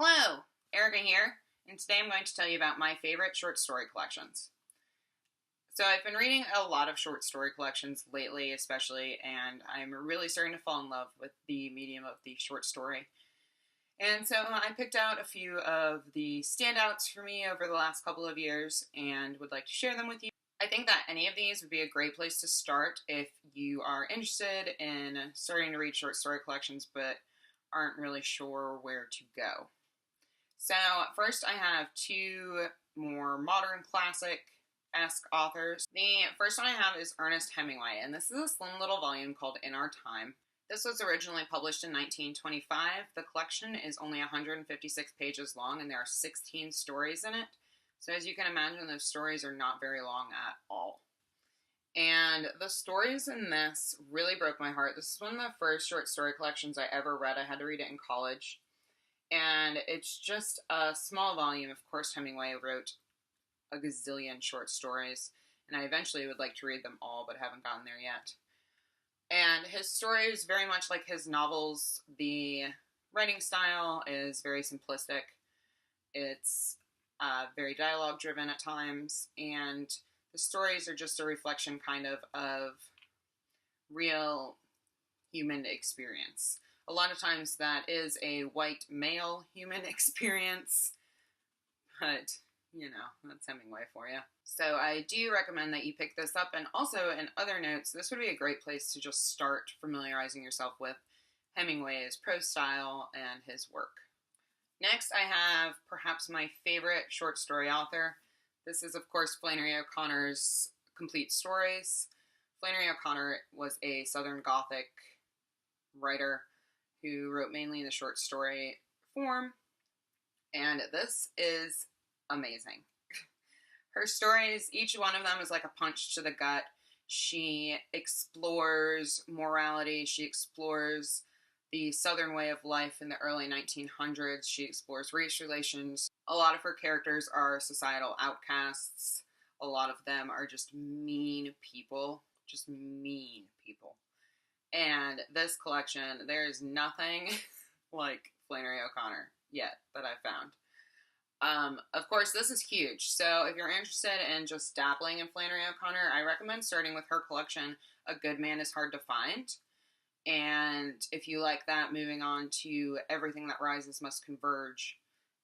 Hello, Erica here, and today I'm going to tell you about my favorite short story collections. So I've been reading a lot of short story collections lately, especially, and I'm really starting to fall in love with the medium of the short story. And so I picked out a few of the standouts for me over the last couple of years and would like to share them with you. I think that any of these would be a great place to start if you are interested in starting to read short story collections but aren't really sure where to go. So first I have two more modern classic-esque authors. The first one I have is Ernest Hemingway, and this is a slim little volume called In Our Time. This was originally published in 1925. The collection is only 156 pages long, and there are 16 stories in it. So as you can imagine, those stories are not very long at all. And the stories in this really broke my heart. This is one of the first short story collections I ever read. I had to read it in college. And it's just a small volume. Of course, Hemingway wrote a gazillion short stories, and I eventually would like to read them all, but haven't gotten there yet. And his stories, very much like his novels, the writing style is very simplistic. It's very dialogue-driven at times, and the stories are just a reflection kind of real human experience. A lot of times that is a white male human experience, but, you know, that's Hemingway for you. So I do recommend that you pick this up, and also in other notes, this would be a great place to just start familiarizing yourself with Hemingway's prose style and his work. Next, I have perhaps my favorite short story author. This is, of course, Flannery O'Connor's Complete Stories. Flannery O'Connor was a Southern Gothic writer who wrote mainly in the short story form, and this is amazing. Her stories, each one of them is like a punch to the gut. She explores morality, she explores the Southern way of life in the early 1900s, she explores race relations. A lot of her characters are societal outcasts. A lot of them are just mean people. And this collection, there is nothing like Flannery O'Connor yet that I've found. Of course, this is huge, so if you're interested in just dabbling in Flannery O'Connor, I recommend starting with her collection, A Good Man is Hard to Find. And if you like that, moving on to Everything That Rises Must Converge.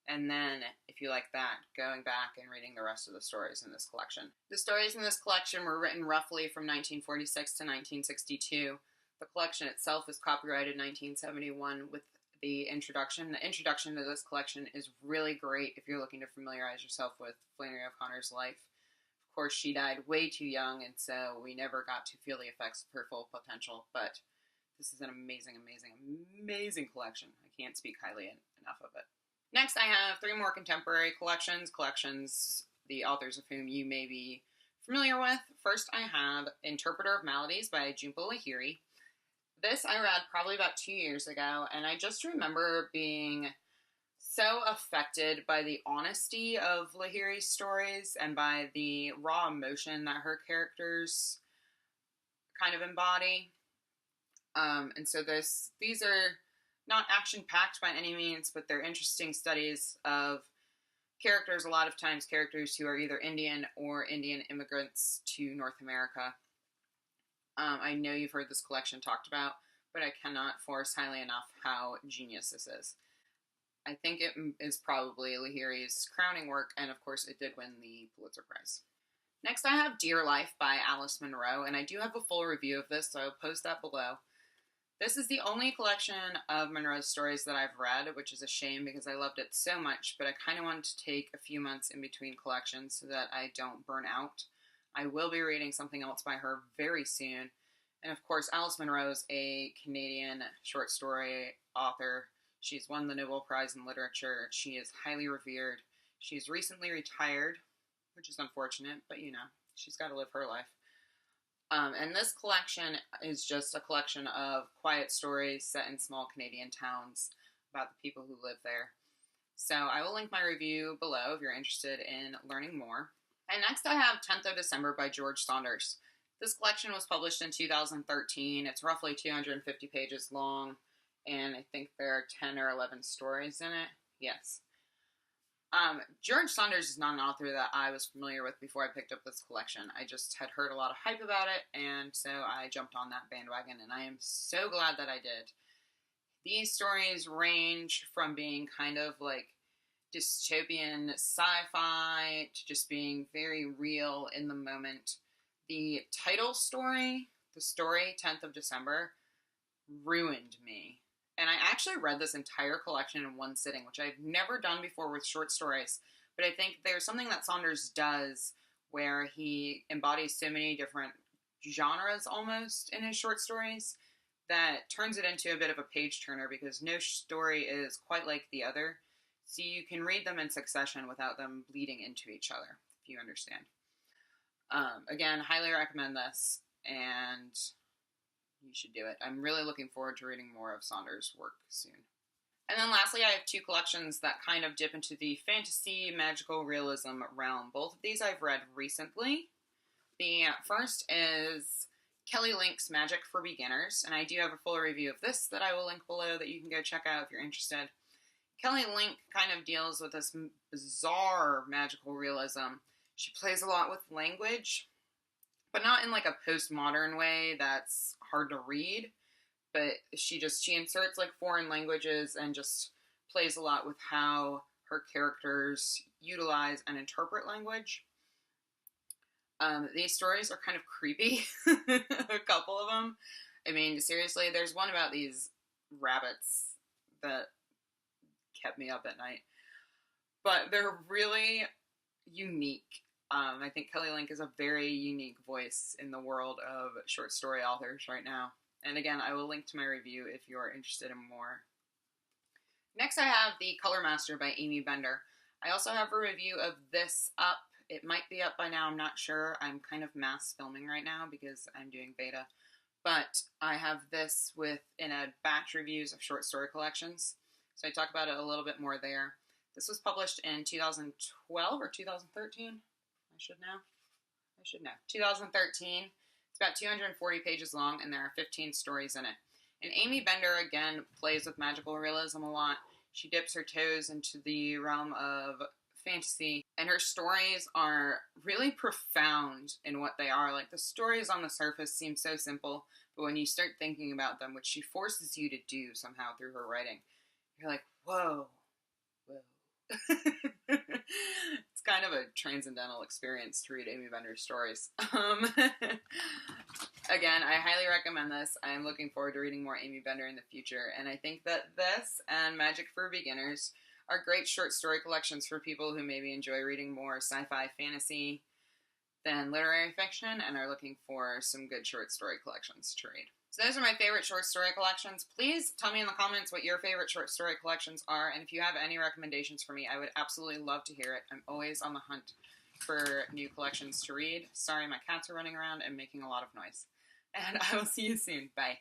And then, if you like that, going back and reading the rest of the stories in this collection. The stories in this collection were written roughly from 1946 to 1962. The collection itself is copyrighted 1971 with the introduction. The introduction to this collection is really great if you're looking to familiarize yourself with Flannery O'Connor's life. Of course, she died way too young, and so we never got to feel the effects of her full potential, but this is an amazing, amazing, amazing collection. I can't speak highly enough of it. Next, I have three more contemporary collections, the authors of whom you may be familiar with. First, I have Interpreter of Maladies by Jhumpa Lahiri. This I read probably about 2 years ago, and I just remember being so affected by the honesty of Lahiri's stories and by the raw emotion that her characters kind of embody. And so these are not action-packed by any means, but they're interesting studies of characters, a lot of times characters who are either Indian or Indian immigrants to North America. I know you've heard this collection talked about, but I cannot force highly enough how genius this is. I think it is probably Lahiri's crowning work, and of course it did win the Pulitzer Prize. Next I have Dear Life by Alice Munro, and I do have a full review of this, so I'll post that below. This is the only collection of Munro's stories that I've read, which is a shame because I loved it so much, but I kind of wanted to take a few months in between collections so that I don't burn out. I will be reading something else by her very soon. And of course, Alice Munro is a Canadian short story author. She's won the Nobel Prize in Literature. She is highly revered. She's recently retired, which is unfortunate, but you know, she's got to live her life. And this collection is just a collection of quiet stories set in small Canadian towns about the people who live there. So I will link my review below if you're interested in learning more. And next I have Tonto December by George Saunders. This collection was published in 2013. It's roughly 250 pages long, and I think there are 10 or 11 stories in it. Yes. George Saunders is not an author that I was familiar with before I picked up this collection. I just had heard a lot of hype about it, and so I jumped on that bandwagon, and I am so glad that I did. These stories range from being kind of like dystopian sci-fi to just being very real in the moment. The title story, the story 10th of December, ruined me. And I actually read this entire collection in one sitting, which I've never done before with short stories. But I think there's something that Saunders does where he embodies so many different genres almost in his short stories that turns it into a bit of a page turner, because no story is quite like the other. So you can read them in succession without them bleeding into each other, if you understand. Again, highly recommend this, and you should do it. I'm really looking forward to reading more of Saunders' work soon. And then lastly, I have two collections that kind of dip into the fantasy, magical realism realm. Both of these I've read recently. The first is Kelly Link's Magic for Beginners, and I do have a full review of this that I will link below that you can go check out if you're interested. Kelly Link kind of deals with this bizarre magical realism. She plays a lot with language, but not in like a postmodern way that's hard to read. But she inserts like foreign languages and just plays a lot with how her characters utilize and interpret language. These stories are kind of creepy, a couple of them. I mean, seriously, there's one about these rabbits that kept me up at night. But they're really unique. I think Kelly Link is a very unique voice in the world of short story authors right now. And again, I will link to my review if you're interested in more. Next, I have The Color Master by Amy Bender. I also have a review of this up. It might be up by now, I'm not sure. I'm kind of mass filming right now because I'm doing VEDA. But I have this in a batch reviews of short story collections. So I talk about it a little bit more there. This was published in 2012 or 2013. I should know. 2013. It's about 240 pages long, and there are 15 stories in it. And Amy Bender, again, plays with magical realism a lot. She dips her toes into the realm of fantasy, and her stories are really profound in what they are. Like, the stories on the surface seem so simple, but when you start thinking about them, which she forces you to do somehow through her writing, you're like, whoa. It's kind of a transcendental experience to read Amy Bender's stories. Again, I highly recommend this. I'm looking forward to reading more Amy Bender in the future, and I think that this and Magic for Beginners are great short story collections for people who maybe enjoy reading more sci-fi fantasy than literary fiction and are looking for some good short story collections to read. So those are my favorite short story collections. Please tell me in the comments what your favorite short story collections are, and if you have any recommendations for me, I would absolutely love to hear it. I'm always on the hunt for new collections to read. Sorry, my cats are running around and making a lot of noise. And I will see you soon. Bye.